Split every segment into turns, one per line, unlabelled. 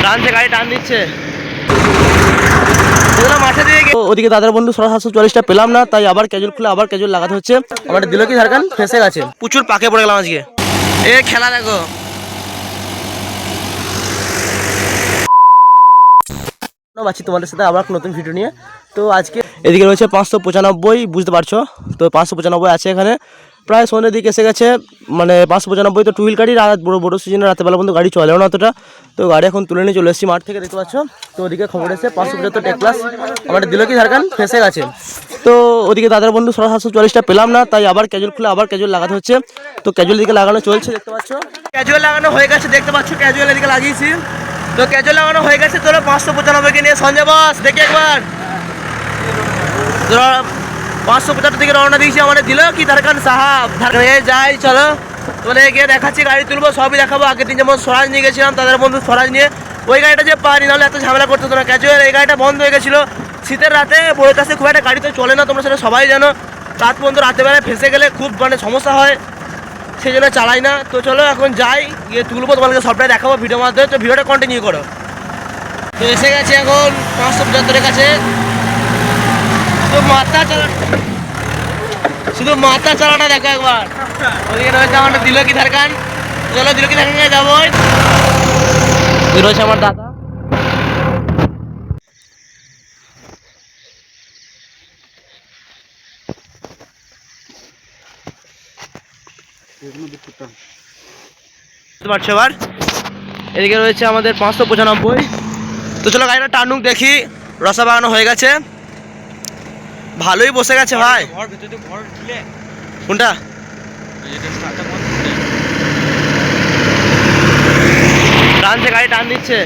টানছে, গাড়ি টান দিচ্ছে। মাঠে দিয়ে ওদিকে দাদার বন্ধু 740টা পেলাম না, তাই আবার ক্যাজুয়াল খুলে আবার ক্যাজুয়াল লাগাতে হচ্ছে। আমার দিল কি ঝাড়খান ফেসে গেছে, প্রচুর পাকে পড়ে গেলাম আজকে। এ খেলা দেখো, পাচ্ছি তোমাদের সাথে আবার নতুন ভিডিও নিয়ে। তো আজকে এদিকে রয়েছে 595, বুঝতে পারছো তো 595 আছে এখানে। প্রায় সন্ধ্যের দিকে এসে গেছে, মানে 595 তো টু হুইল গাড়ি, রাত বড় সিজনে রাতেবেলা বন্ধু গাড়ি চলেও না অতটা। তো গাড়ি এখন তুলে নিয়ে চলে এসেছি মাঠ থেকে, দেখতে পাচ্ছ। তো ওদিকে খবর এসে 575 টেক প্লাস আমার দিল কি ঝাড়খান ফেসে গেছে। তো ওদিকে দাদার বন্ধু 740টা পেলাম না, তাই আবার ক্যাজুয়াল খুলে আবার ক্যাজুয়াল লাগাতে হচ্ছে। তো ক্যাজুয়াল দিকে লাগানো চলছে, দেখতে পাচ্ছ। ক্যাজুয়াল লাগানো হয়ে গেছে, দেখতে পাচ্ছ ক্যাজুয়াল এদিকে লাগিয়েছি। তো ক্যাজুয়াল লাগানো হয়ে গেছে। তোরা 595 নিয়ে সঞ্জয় বস দেখে একবার 575 থেকে রওনা দিয়েছি। আমাদের দিল কি ঝাড়খান সাহাব যাই, চলো তোদের গিয়ে দেখাচ্ছি, গাড়ি তুলবো, সবই দেখাবো। আগের দিন যেমন স্বরাজ নিয়ে গেছিলাম তাদের বন্ধু স্বরাজ নিয়ে, ওই গাড়িটা যে পারি, নাহলে এত ঝামেলা করতে হতো না। ক্যাজুয়াল এই গাড়িটা বন্ধ হয়ে গেছিলো শীতের রাতে, বড় কাছে খুব একটা গাড়ি তো চলে না, তোমরা সেটা সবাই জানো। রাত পর্যন্ত রাতেবেলায় ফেসে গেলে খুব মানে সমস্যা হয়, সেই জন্য চালাই না। তো চলো এখন যাই, গিয়ে তুলবো, তোমাদেরকে সবটাই দেখাবো ভিডিওর মাধ্যমে। তো ভিডিওটা কন্টিনিউ করো। তো এসে গেছে এখন 575-এর কাছে। শুধু মাথা চালাটা দেখো একবার। ওদিকে রয়েছে আমার দিল কি ঝাড়খান, চলো দিল কি ঝাড়খান যাবো। রয়েছে আমার দাদা। বুঝতে পারছো এবার। এদিকে রয়েছে আমাদের 595। তো চলো গাড়িটা টানুক দেখি। রসা বাগানো হয়ে গেছে, ভালোই বসে গেছে ভাই। কোনটা টানছে, গাড়ি টান দিচ্ছে,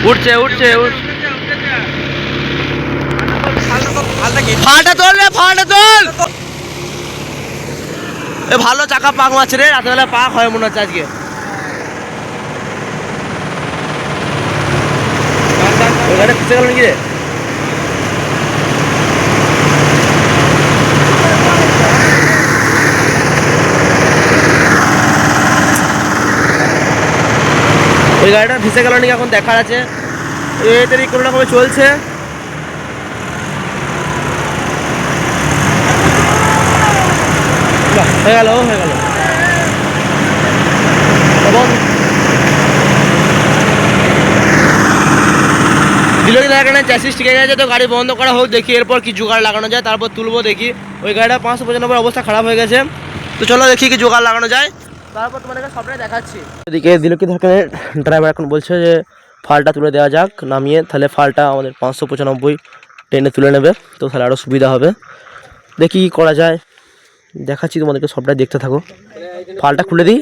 উঠছে উঠছে ফাটা তোল রে, ফাটা তোল। এ ভালো চাকা পাক মারছে রে, রাতেবেলা পাক হয় মনে হচ্ছে আজকে। ওই গাড়ি পিছিয়ে গেল নাকি রে? ওই গাড়িটা ভিসে গেল নাকি এখন দেখার আছে। এদেরই কোনো রকমে চলছে। হয়ে গেল হয়ে গেল। এবং ডিলিভারি লাগানো চ্যাসিস ঠিক আছে, তো গাড়ি বন্ধ করা হোক, দেখি এরপর কি জোগাড় লাগানো যায়, তারপর তুলবো দেখি। ওই গাড়িটা 595 অবস্থা খারাপ হয়ে গেছে। তো চলো দেখি কি জোগাড় লাগানো যায়, তারপর তোমাদেরকে সবটাই দেখাচ্ছি। এদিকে দিল কি থাকে, ড্রাইভার এখন বলছে যে ফালটা তুলে দেওয়া যাক নামিয়ে, তাহলে ফালটা আমাদের 595 ট্রেনে তুলে নেবে, তো তাহলে আরও সুবিধা হবে। দেখি কী করা যায়, দেখাচ্ছি তোমাদেরকে, সবটাই দেখতে থাকো। ফালটা খুলে দিই,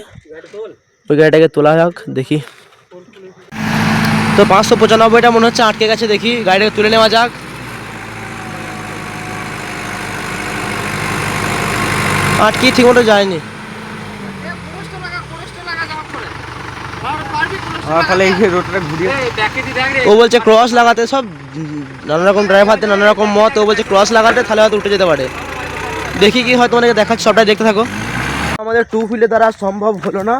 ওই গাড়িটাকে তোলা যাক দেখি। তো 595টা মনে হচ্ছে আটকে গেছে, দেখি গাড়িটাকে তুলে নেওয়া যাক। আটকে ঠিক মতো যায়নি, ও বলছে ক্রস লাগাতে। সব নানা রকম ড্রাইভারদের নানা রকম মত, ও বলছে ক্রস লাগাতে, তাহলে হয়তো উঠে যেতে পারে। দেখি কি হয়, তোমাদেরকে দেখাচ্ছি, সবটাই দেখতে থাকো। আমাদের টু হুইলের দ্বারা সম্ভব হলো না,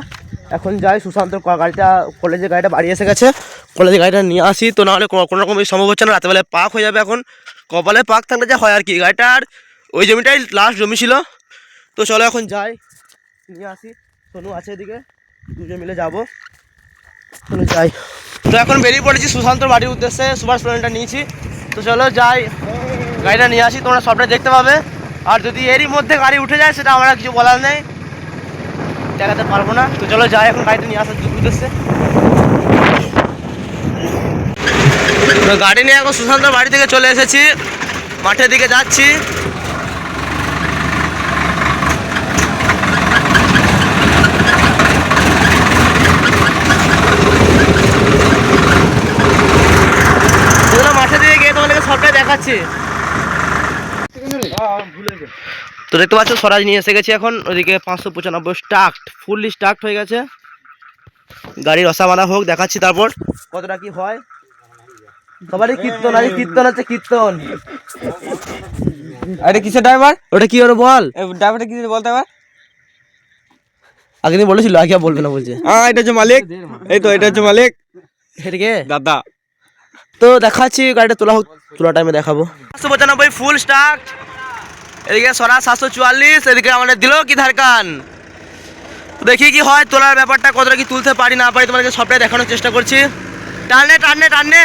এখন যাই সুশান্ত গাড়িটা, কলেজে গাড়িটা বাড়ি এসে গেছে, কলেজে গাড়িটা নিয়ে আসি। তো নাহলে কোনো রকম সম্ভব হচ্ছে না, রাতেবেলায় পাক হয়ে যাবে। এখন কপালে পাক থাকলে যা হয় আর কি। গাড়িটার ওই জমিটাই লাস্ট জমি ছিল। তো চলো এখন যাই, নিয়ে আসি। সোনু আছে এদিকে, দুজন মিলে যাবো, চলো যাই। তো এখন বেরিয়ে পড়েছি সুশান্তর বাড়ির উদ্দেশ্যে, সুপার স্প্লেন্ডারটা নিয়েছি। তো চলো যাই, গাড়িটা নিয়ে আসি, তোমরা সবটাই দেখতে পাবে। আর যদি এরই মধ্যে গাড়ি উঠে যায় সেটা আমার কিছু বলার নেই, দেখাতে পারবো না। তো চলো যাই, এখন গাড়িটা নিয়ে আসার উদ্দেশ্যে। তো গাড়ি নিয়ে এখন সুশান্তর বাড়ি থেকে চলে এসেছি, মাঠের দিকে যাচ্ছি। মাঠে দিয়ে গিয়ে তোমাদেরকে সবটাই দেখাচ্ছি। তো দেখতে পাচ্ছ স্বরাজ নিয়ে এসে গেছি এখন। ওইদিকে 595 স্টার্ট, ফুললি স্টার্ট হয়ে গেছে। গাড়ির রসা বাঁধা হোক, দেখাচ্ছি তারপর কতটা কি হয়। সবারই কীর্তন, আরে কীর্তন হচ্ছে কীর্তন।
আরে কিসের ড্রাইভার?
ওটা কি হলো বল,
ড্রাইভারটা কি বলতে পার?
আগে দিন বলেছিল, আগে আর বলবে না বলছে।
হ্যাঁ এটা হচ্ছে মালিক, এই তো এটা হচ্ছে মালিক
এদিকে
দাদা।
তো দেখাচ্ছি গাড়িটা তোলা টাইমে দেখাবো। 795 ফুল স্টার্ট, এদিকে সরা 744, এদিকে আমাদের দিল কি ধারকান। দেখি কি হয়, তোলার ব্যাপারটা কতটা কি তুলতে পারি না পারি তোমাদেরকে সবটাই দেখানোর চেষ্টা করছি। টানে টানে টানে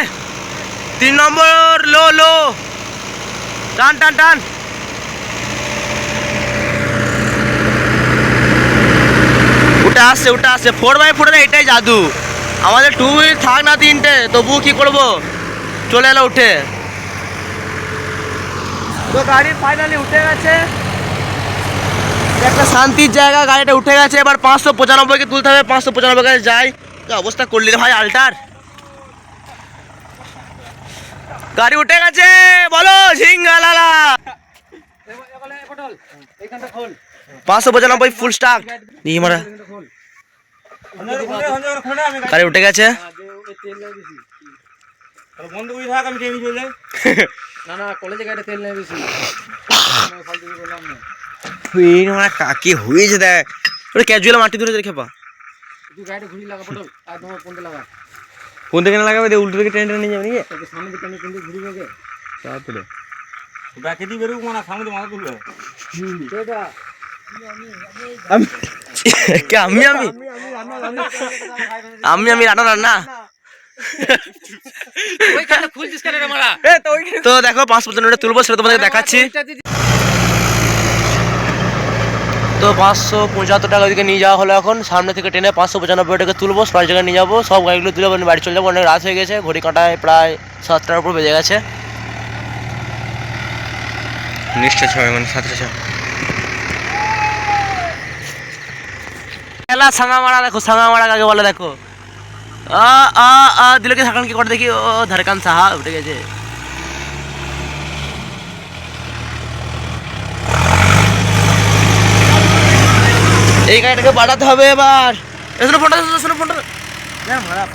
3 নম্বর লো লো, টান টান টান। উঠে আসছে 4x4 এটাই জাদু। আমাদের 2 হুইল থাক না 3টে, তবুও কি করবো, চলে এলো উঠে। তো গাড়ি ফাইনালি উঠে গেছে, একটা শান্তির জায়গা, গাড়িটা উঠে গেছে। এবার 595কে তুলতে হবে, 595 কাছে যাই। অবস্থা করলি রে ভাই আল্টার, গাড়ি উঠে গেছে, বলো ঝিঙ্গালালা। 595 ফুল স্টার্ট, নিয়ে মারা গাড়ি উঠে গেছে।
বন্ধ করে থাক, আমি ট্রেনে চলে যাই।
না কলেজে গাড়ি তেল নেই বেশি।
কাকে হয়েছে দেখ,
ওটা ক্যাজুয়াল মাটি ধরে খেপা।
তুই গাড়ি ঘুরি লাগা পটল আর তোমার কোনটা লাগা,
কোন দিকে না লাগাবে, উল্টো দিকে ট্রেনটা নিয়ে যাবে নাকি?
তোকে সামনে দিকে আমি কোনদিকে ঘুরি গেছে
তারপরে ব্যাকে দিয়ে বেরোবো না, সামনে মাথা তুলবে।
সেটা
আমি আমি আমি আমি রান্না রান্না।
ওইখানে খুলছিস কেন রে মারা?
তো দেখো 595 তুলবো, সেটা তোমাদের দেখাচ্ছি। তো 575 টাকা ওইদিকে নিয়ে যাওয়া হলো। এখন সামনে থেকে টেনে 595 টাকা তুলবো, সব জায়গায় নিয়ে যাবো, সব গাড়িগুলো তুলে বাড়ি চলে যাবো। অনেক রাত হয়ে গেছে, ঘড়ি কাঁটায় প্রায় 7টার উপর বেজে গেছে।
নিশ্চয় 6 মানে 7:06।
খেলা সাঙা মারা, দেখো সাঙা মারা কাকে বলে দেখো। আ আ আ দিল কি থাকান কি করে দেখি, ও ধারকান সাহা উঠে গেছে। এই গাড়িটাকে বাড়াতে হবে এবার। এসে ফোনটা মারা।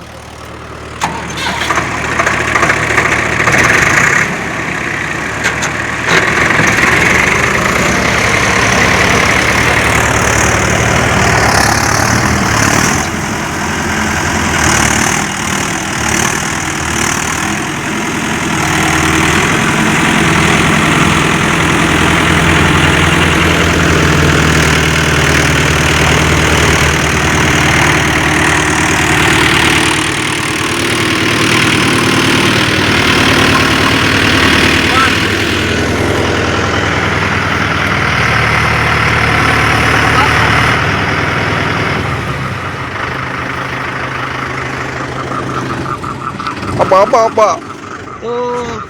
তো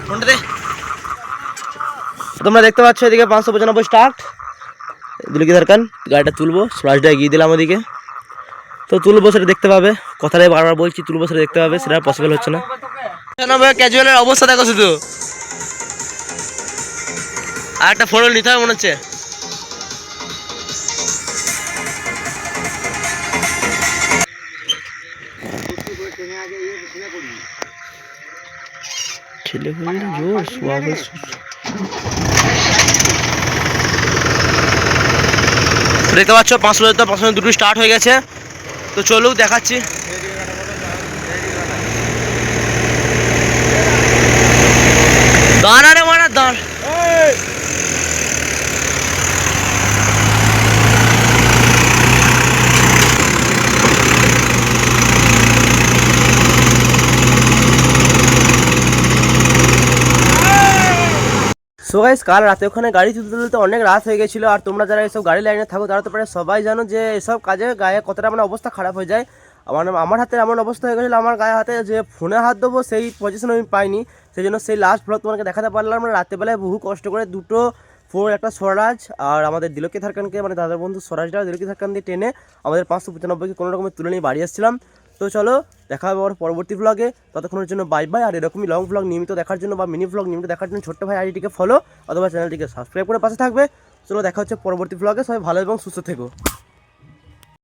ফোনটা দে। তোমরা দেখতে পাচ্ছ এদিকে 595 স্টার্ট, দিলকি ধারকান। গাড়িটা তুলবো, স্প্লাশটা এগিয়ে দিলাম ওদিকে। তো তুলবো সেটা দেখতে পাবে, কথাটাই বারবার বলছি, তুলবো সেটা দেখতে পাবে, সেটা পসিবল হচ্ছে না। ক্যাজুয়ালের অবস্থা দেখো শুধু, আর একটা ফোন নিতে হবে মনে হচ্ছে। ছেলে জোর দেখতে পাচ্ছ 500 দুটো স্টার্ট হয়ে গেছে। তো চলুক দেখাচ্ছি। দাঁড়া রে মারা দাঁড়। সো গাইস, কাল রাতে ওখানে গাড়ি তুলতে তুলতে অনেক রাত হয়ে গেছিলো। আর তোমরা যারা এইসব গাড়ি লাইনে থাকো তারা তো প্রায় সবাই জানো যে এসব কাজে গায়ে কতটা মানে অবস্থা খারাপ হয়ে যায়। আমার হাতে এমন অবস্থা হয়ে গেছিলো, আমার গায়ে হাতে যে ফোনে হাত দেবো সেই পজিশন আমি পাইনি। সেই জন্য সেই লাস্ট ব্লগ তোমাকে দেখাতে পারলাম না। রাত্রেবেলায় বহু কষ্ট করে দুটো ফোর, একটা স্বরাজ আর আমাদের দিলকি ধারকানকে মানে দাদার বন্ধু স্বরাজটা দিলকি ধারকান দিয়ে টেনে আমাদের 595কে কোনো রকমের তুলে নিয়ে বাড়ি আসছিলাম। তো চলো দেখা হবে আবার পরবর্তী ভ্লগে, ততক্ষণের জন্য বাই বাই। আর এরকমই লং ভ্লগ নিয়মিত দেখার জন্য বা মিনি ভ্লগ নিয়মিত দেখার জন্য ছোট্ট ভাই আইডিটিকে ফলো অথবা চ্যানেলটিকে সাবস্ক্রাইব করে পাশে থাকবে। চলো দেখা হচ্ছে পরবর্তী ভ্লগে, সবাই ভালো এবং সুস্থ থেকো।